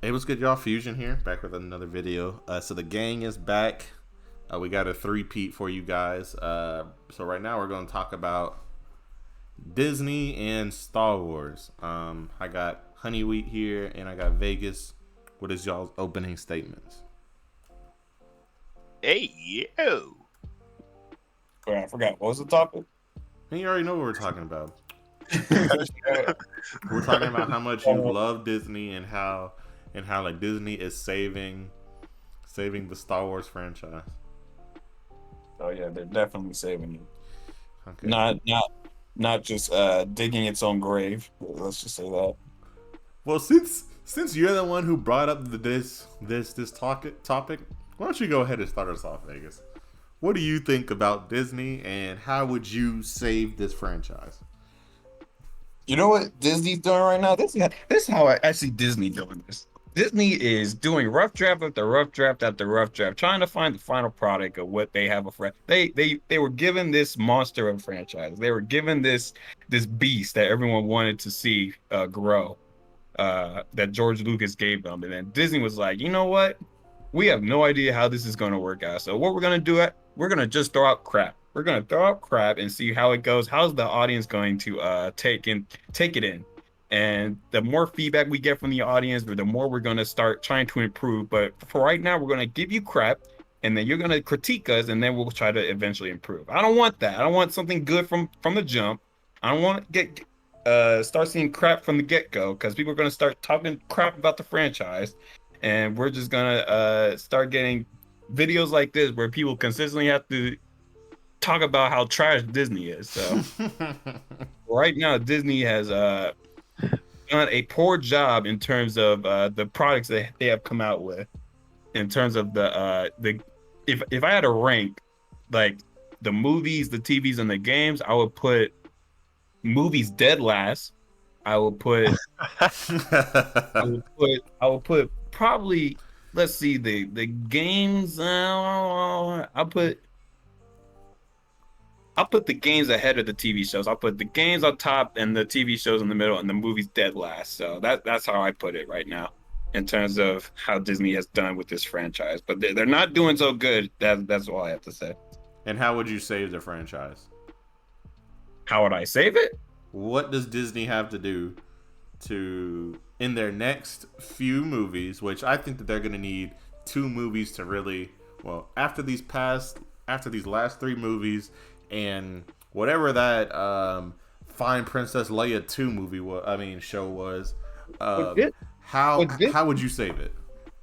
Hey, what's good, y'all? Fusion here, back with another video. So the gang is back. We got a three-peat for you guys. So right now we're going to talk about Disney and Star Wars. I got Honey Wheat here, and I got Vegas. What is y'all's opening statements? Hey, yo. I forgot. What was the topic? And you already know what we're talking about. Uh, We're talking about how much you love Disney and how like Disney is saving the Star Wars franchise. oh yeah, they're definitely saving it. Okay. Not just digging its own grave. Let's just say that. Well, since you're the one who brought up this topic, why don't you go ahead and start us off, Vegas? What do you think about Disney, and how would you save this franchise? You know what Disney's doing right now? This is how I see Disney doing this. Disney is doing rough draft after rough draft after rough draft, trying to find the final product of what they have. They were given this monster of franchise. They were given this beast that everyone wanted to see grow. That George Lucas gave them, and then Disney was like, you know what? We have no idea how this is going to work out. So what we're going to do, we're going to just throw out crap. We're going to throw out crap and see how it goes. How's the audience going to take it in? And the more feedback we get from the audience, the more we're going to start trying to improve. But for right now, we're going to give you crap, and then you're going to critique us, and then we'll try to eventually improve. I don't want that. I don't want something good from the jump. I don't want to start seeing crap from the get-go, because people are going to start talking crap about the franchise, and we're just going to start getting videos like this where people consistently have to talk about how trash Disney is. So right now, Disney has done a poor job in terms of the products that they have come out with. In terms of the if I had to rank like the movies, the TVs, and the games, I would put movies dead last. I would put I would put probably, let's see, the games. I'll put the games ahead of the TV shows. I'll put the games on top and the TV shows in the middle, and the movies dead last. So that's how I put it right now in terms of how Disney has done with this franchise. But they're not doing so good. That's all I have to say. And how would you save the franchise? How would I save it? What does Disney have to do to, in their next few movies, which I think that they're going to need two movies to really, well, after these last three movies and whatever that Fine Princess Leia 2 show was, how would you save it?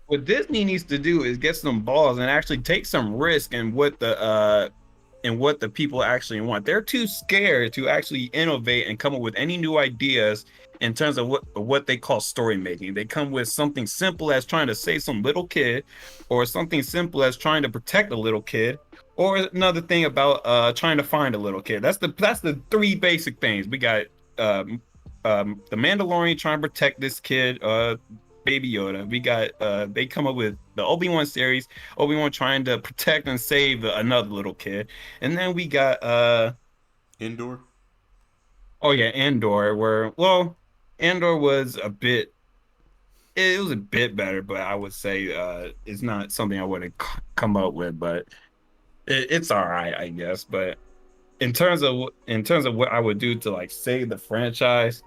What Disney needs to do is get some balls and actually take some risk in what the people actually want. They're too scared to actually innovate and come up with any new ideas in terms of what they call story making. They come with something simple as trying to save some little kid, or something simple as trying to protect a little kid, or another thing about trying to find a little kid. That's the three basic things. We got the Mandalorian trying to protect this kid, Baby Yoda. We got they come up with the Obi-Wan series, Obi-Wan trying to protect and save another little kid. And then we got Indoor? oh yeah, Andor, where, well, Andor was a bit, it was a bit better, but I would say it's not something I would have come up with, but it's all right, I guess. But in terms of what I would do to like save the franchise,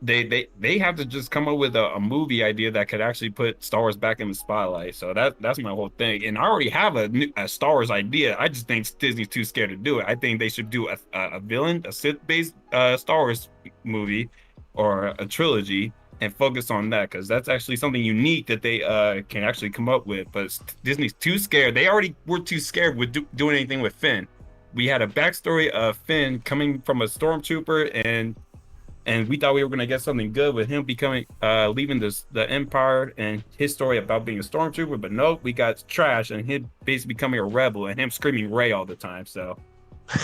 they have to just come up with a movie idea that could actually put Star Wars back in the spotlight. So that's my whole thing. And I already have a Star Wars idea. I just think Disney's too scared to do it. I think they should do a villain, a Sith-based Star Wars movie or a trilogy, and focus on that, because that's actually something unique that they can actually come up with. But Disney's too scared. They already were too scared with doing anything with Finn. We had a backstory of Finn coming from a stormtrooper, and we thought we were going to get something good with him becoming leaving the Empire and his story about being a stormtrooper. But nope, we got trash and him basically becoming a rebel and him screaming Rey all the time. So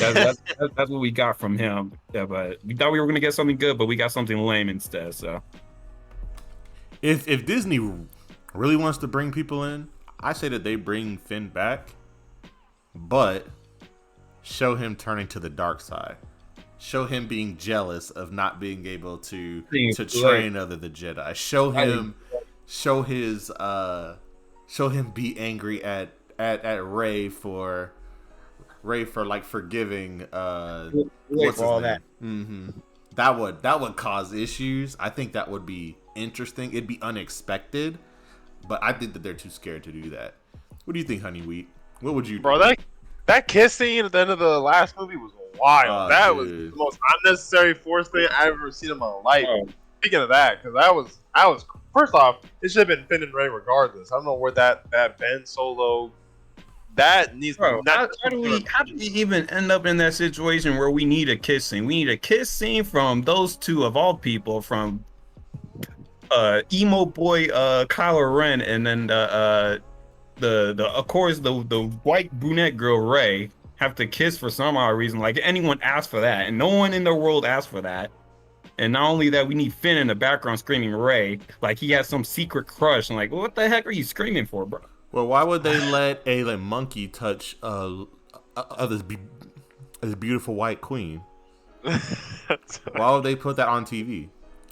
that's what we got from him. Yeah, but we thought we were going to get something good, but we got something lame instead. So If Disney really wants to bring people in, I say that they bring Finn back, but show him turning to the dark side. Show him being jealous of not being able to train other the Jedi. Show him show him be angry at Ray for like forgiving Wait what's for his all that. name? That would cause issues. I think that would be interesting. It'd be unexpected, but I think that they're too scared to do that. What do you think, Honey Wheat? What would you do? Bro, that kiss scene at the end of the last movie was wild. Oh, That was dude. the most unnecessary force thing I've ever seen in my life. Oh, Speaking of that, because I was first off, it should have been Finn and Ray regardless. I don't know where that Ben Solo that needs bro, not. how do we even end up in that situation where we need a kiss scene? We need a kiss scene from those two of all people, from emo boy Kylo Ren, and then the of course the white brunette girl Ray have to kiss for some odd reason. Like anyone asked for that, and no one in the world asked for that. And not only that, we need Finn in the background screaming Ray, like he has some secret crush. And like, what the heck are you screaming for, bro? Well, why would they let a monkey touch this beautiful white queen? Why would they put that on TV?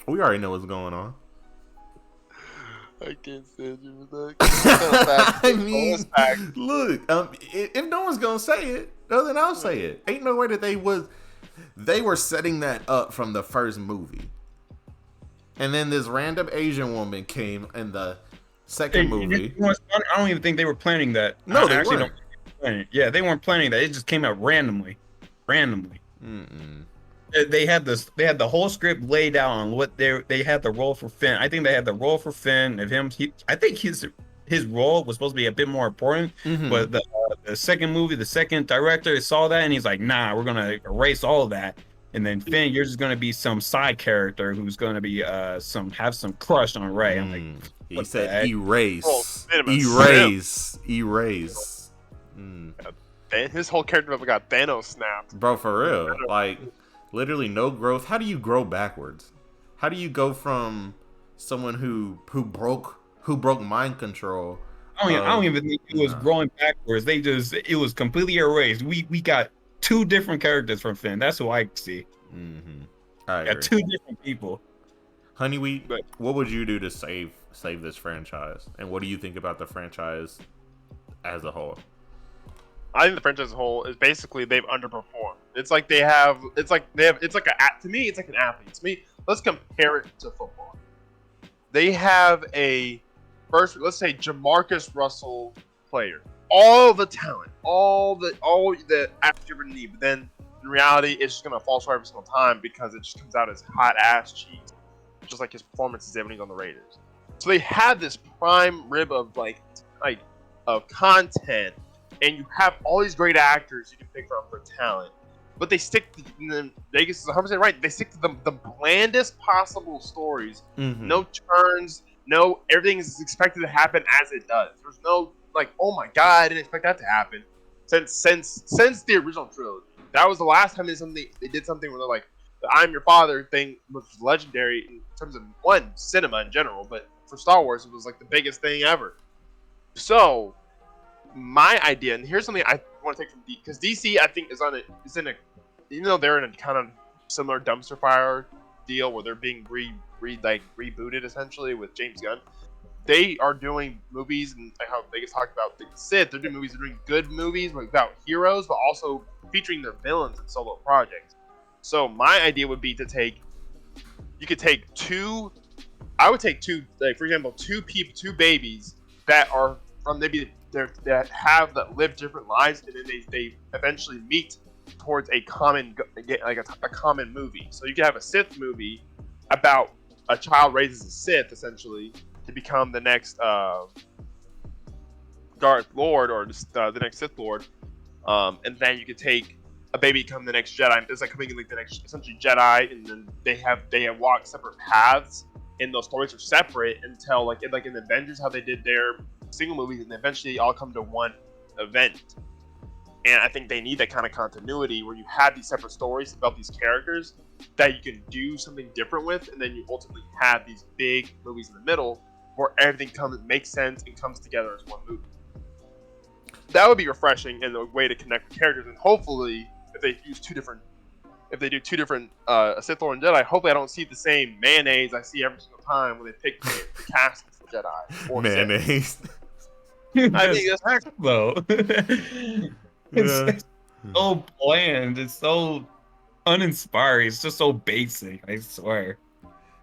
We already know what's going on. I can't stand you for that. I mean, look, if no one's gonna say it, then I'll say it. Ain't no way that they were setting that up from the first movie, and then this random Asian woman came in the second movie. I don't even think they were planning that. No, they actually weren't. don't plan it. Yeah, they weren't planning that. It just came out randomly. Mm-mm. They had the whole script laid out on what they had the role for Finn. I think they had the role for Finn of him. I think his role was supposed to be a bit more important, but the second movie, the second director saw that and he's like, nah, we're gonna erase all of that. And then Finn, you're just gonna be some side character who's gonna be have some crush on Ray. I'm like, he said erase, erase. His whole character got Thanos snapped. Bro, for real. Like, literally no growth. How do you grow backwards? How do you go from someone who broke mind control? I don't even think it was growing backwards. It was completely erased. We got two different characters from Finn. That's who I see. I got two different people. Honeywheat, what would you do to save this franchise? And what do you think about the franchise as a whole? I think the franchise as a whole is basically they've underperformed. To me, it's like an athlete. To me, let's compare it to football. They have let's say Jamarcus Russell player. All the talent, all the athlete you ever need, but then in reality, it's just gonna fall short every single time because it just comes out as hot ass cheese, just like his performances did when he's on the Raiders. So they have this prime rib of of content, and you have all these great actors you can pick from for talent, but they stick to, Vegas is 100% right. They stick to the blandest possible stories. No turns, no everything is expected to happen as it does. There's no oh my god, I didn't expect that to happen. Since the original trilogy, that was the last time they did something where they're like the "I'm your father" thing was legendary in terms of cinema in general, but for Star Wars it was like the biggest thing ever. So my idea, and here's something I want to take from because DC I think is in a even though they're in a kind of similar dumpster fire deal where they're being rebooted essentially with James Gunn. They are doing movies, and how Vegas talked about the Sith. They're doing movies. They're doing good movies about heroes, but also featuring their villains in solo projects. So my idea would be to I would take two, for example, two babies that are from that live different lives, and then they eventually meet towards a common a common movie. So you could have a Sith movie about a child raises a Sith essentially to become the next Darth Lord or the next Sith Lord, and then you could take a baby become the next Jedi. It's like coming in the next essentially Jedi, and then they have walked separate paths, and those stories are separate until in Avengers how they did their single movies, and eventually all come to one event. And I think they need that kind of continuity where you have these separate stories about these characters that you can do something different with, and then you ultimately have these big movies in the middle where everything makes sense and comes together as one movie. That would be refreshing and a way to connect with characters. And hopefully, if they do two different Sith Lord and Jedi, hopefully I don't see the same mayonnaise I see every single time when they pick the cast Jedi or Sith. Mayonnaise. I think that's facts, though. it's, Yeah. it's so bland. It's so uninspiring. It's just so basic. I swear.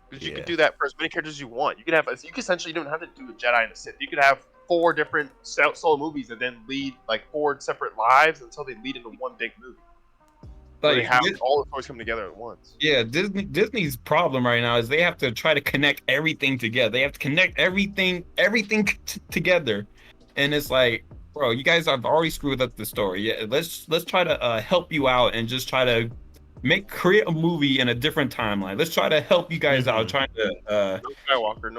because you Yeah. could do that for as many characters as you want. You could have, you could essentially don't have to do a Jedi and a Sith. You could have 4 different solo movies and then lead like 4 separate lives until they lead into one big movie. Where they have all the stories come together at once. Yeah, Disney's problem right now is they have to try to connect everything together. They have to connect everything together, and it's like, bro, you guys have already screwed up the story. Yeah, let's try to help you out and just try to create a movie in a different timeline. Let's try to help you guys out, trying to No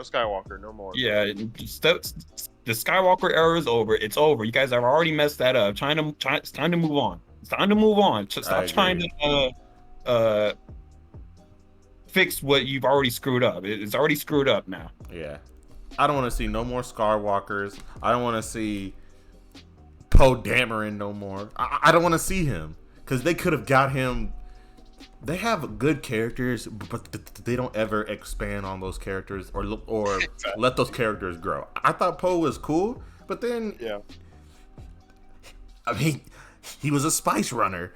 Skywalker, no more. yeah, the Skywalker era is over. It's over. You guys have already messed that up. It's time to move on. It's time to move on. Stop trying to fix what you've already screwed up. It's already screwed up now. Yeah. I don't want to see no more Skywalkers. I don't want to see Poe Dameron no more. I don't want to see him because they could have got him. They have good characters, but they don't ever expand on those characters or let those characters grow. I thought Poe was cool, but then Yeah. I mean, he was a spice runner.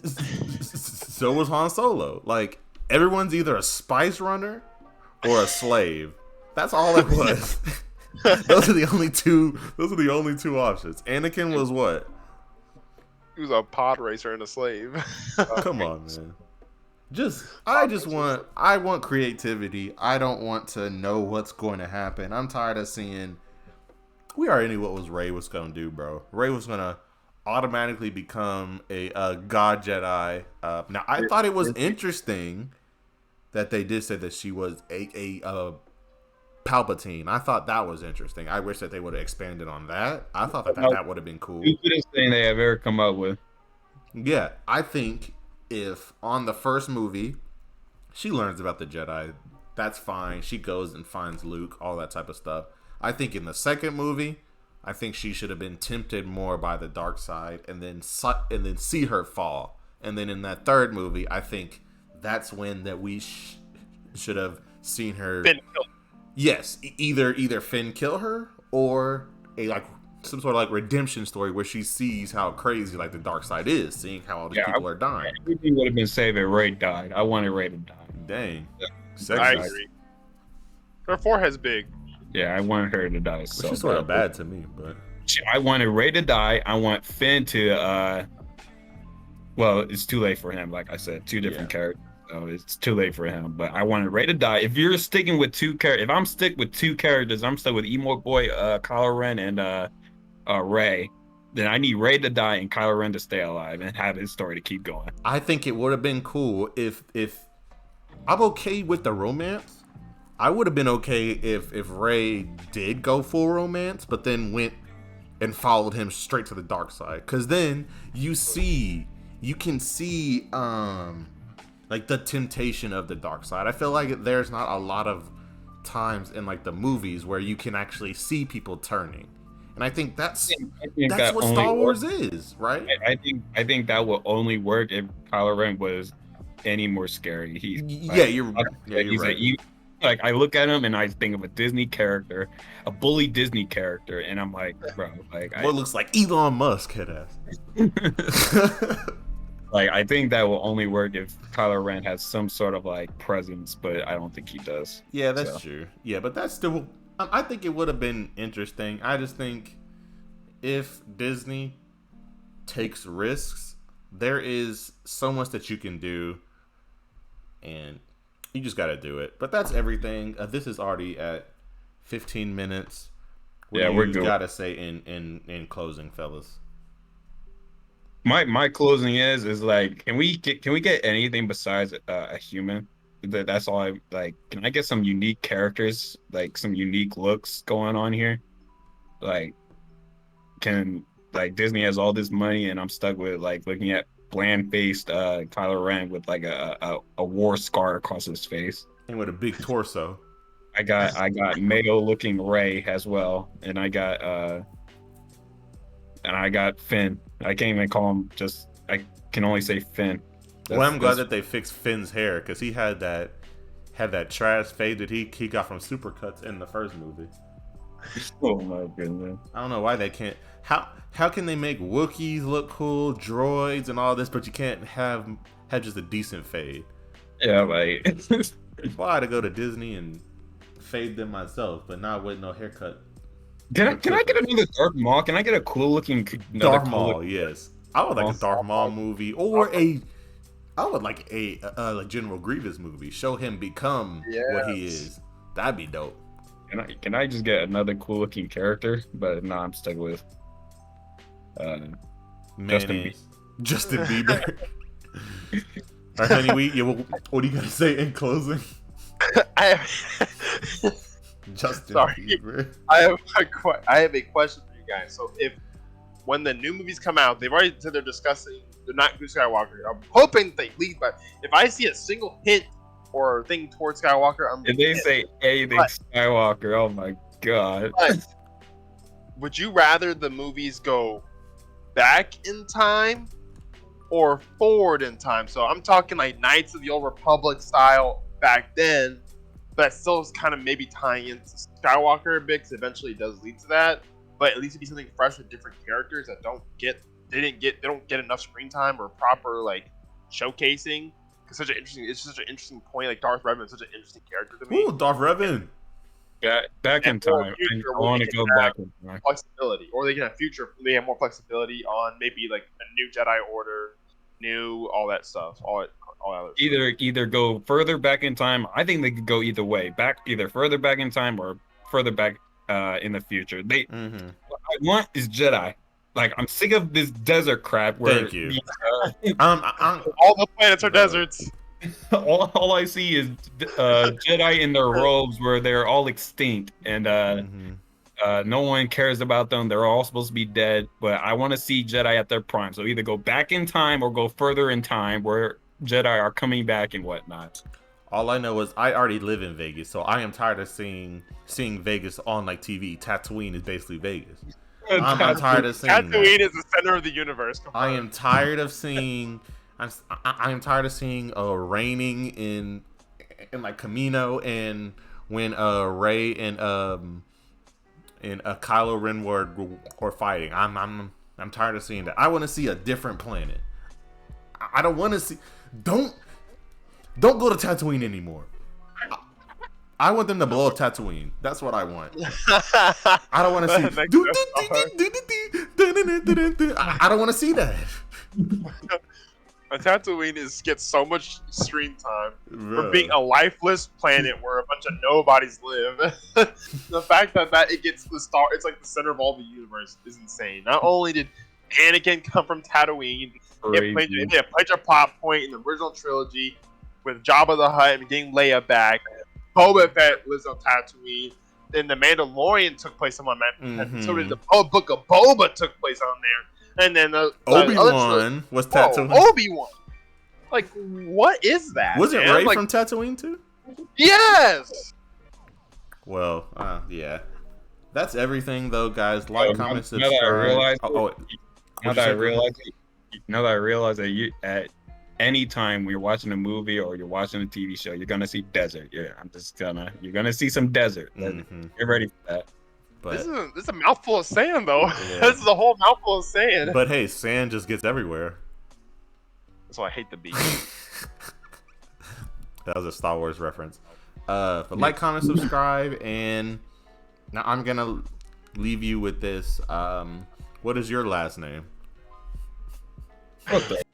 So was Han Solo. Like, everyone's either a spice runner or a slave. That's all it was. Those are the only two. Those are the only 2 options. Anakin was what? He was a pod racer and a slave. Come on, man. I want creativity. I don't want to know what's going to happen. I'm tired of seeing. We already knew what Rey was gonna do, bro. Rey was gonna automatically become a God Jedi. Now I thought it was interesting that they did say that she was a Palpatine. I thought that was interesting. I wish that they would have expanded on that. I thought that would have been cool. The stupidest thing they have ever come up with. Yeah, I think if on the first movie she learns about the Jedi, that's fine. She goes and finds Luke, all that type of stuff. I think in the second movie, I think she should have been tempted more by the dark side and then see her fall. And then in that third movie, I think that's when that we should have seen her. Finn killed. Yes, either Finn kill her or some sort of like redemption story where she sees how crazy like the dark side is, seeing how all these people are dying. Everything would have been saved if Rey died. I wanted Rey to die. Dang. I agree. Her forehead's big. Yeah, I wanted her to die. So she's sort of bad to me, but I wanted Rey to die. I want Finn to well, it's too late for him, like I said, 2 different characters. So it's too late for him. But I wanted Rey to die. If you're sticking with 2 characters, if I'm stuck with 2 characters, I'm stuck with Emo Boy, Kylo Ren, and Rey. Then I need Rey to die and Kylo Ren to stay alive and have his story to keep going. I think it would have been cool if I'm okay with the romance. I would have been okay if Rey did go full romance, but then went and followed him straight to the dark side. Cause then you can see like the temptation of the dark side. I feel like there's not a lot of times in like the movies where you can actually see people turning. And I think that's what Star Wars is, right? I think that will only work if Kylo Ren was any more scary. You're right. Like I look at him and I think of a Disney character, a bully Disney character, and I'm like, bro, like what looks like Elon Musk head ass. Like I think that will only work if Kylo Ren has some sort of like presence, but I don't think he does. Yeah, that's true. Yeah, but that's still. I think it would have been interesting. I just think if Disney takes risks, there is so much that you can do, and you just got to do it. But that's everything. This is already at 15 minutes. We're good. Got to say in closing, fellas. My closing is like, can we get anything besides a human? That's all I like. Can I get some unique characters, like some unique looks going on here? Like, Disney has all this money and I'm stuck with like looking at bland-faced Kylo Ren with like a war scar across his face and with a big torso. I got Mayo-looking Rey as well, and I got Finn. I can't even call him. I can only say Finn. I'm glad that they fixed Finn's hair because he had that had that trash fade that he got from Supercuts in the first movie. Oh my goodness. I don't know why they can't. How can they make Wookiees look cool, droids, and all this, but you can't have just a decent fade? Yeah, like Why to go to Disney and fade them myself, but not with no haircut? can I get another Darth Maul? Can I get a cool looking Darth Maul? Yes, I would like a Darth Maul movie, or I would like a like General Grievous movie. Show him become what he is. That'd be dope. Can I just get another cool looking character? But no, I'm stuck with Justin Bieber. All right, honey, what do you gotta say in closing? Justin Bieber. I have a question for you guys. So when the new movies come out, they've already said they're not Luke Skywalker. I'm hoping they lead, but if I see a single hint or thing towards Skywalker, if they say anything Skywalker, oh my god. But would you rather the movies go back in time or forward in time? So I'm talking like Knights of the Old Republic style back then, but still is kind of maybe tying into Skywalker a bit, because eventually it does lead to that. But at least it'd be something fresh with different characters that don't get enough screen time or proper like showcasing. It's such an interesting point. Like Darth Revan is such an interesting character to me. Ooh, Darth Revan. Back in time. I want to go back in time. Flexibility, or they can have They have more flexibility on maybe like a new Jedi Order, all that stuff, all that other stuff. Either go further back in time. I think they could go either way. Either further back in time or further back in the future. What I want is Jedi. Like, I'm sick of this desert crap. Thank you. All the planets are deserts. All I see is Jedi in their robes where they're all extinct and no one cares about them. They're all supposed to be dead. But I want to see Jedi at their prime. So either go back in time or go further in time where Jedi are coming back and whatnot. All I know is I already live in Vegas, so I am tired of seeing Vegas on like TV. Tatooine is basically Vegas. I'm tired of seeing Tatooine is the center of the universe. I am tired of seeing. I am tired of seeing raining in like Camino, and when Rey and Kylo Ren were fighting. I'm tired of seeing that. I want to see a different planet. I don't want to see. Don't go to Tatooine anymore. I want them to blow up Tatooine. That's what I want. I don't want to see. I don't want to see that. Tatooine gets so much screen time for being a lifeless planet where a bunch of nobodies live. The fact that it gets it's like the center of all the universe is insane. Not only did Anakin come from Tatooine, it played a plot point in the original trilogy with Jabba the Hutt and getting Leia back. Boba Fett lives on Tatooine. Then the Mandalorian took place on Tatooine. So did the Book of Boba took place on there. And then the Obi-Wan was Tatooine. Obi-Wan. Like, what is that? Was it Rey from Tatooine too? Yes. Well, yeah. That's everything, though, guys. Like, comment, subscribe. Now that I realize that you at any time when you're watching a movie or you're watching a TV show, you're gonna see desert. You're gonna see some desert. Get ready for that. But this is a mouthful of sand, though. Yeah. This is a whole mouthful of sand. But hey, sand just gets everywhere. That's why I hate the beach. That was a Star Wars reference. But like, comment, subscribe, and now I'm gonna leave you with this. What is your last name? What the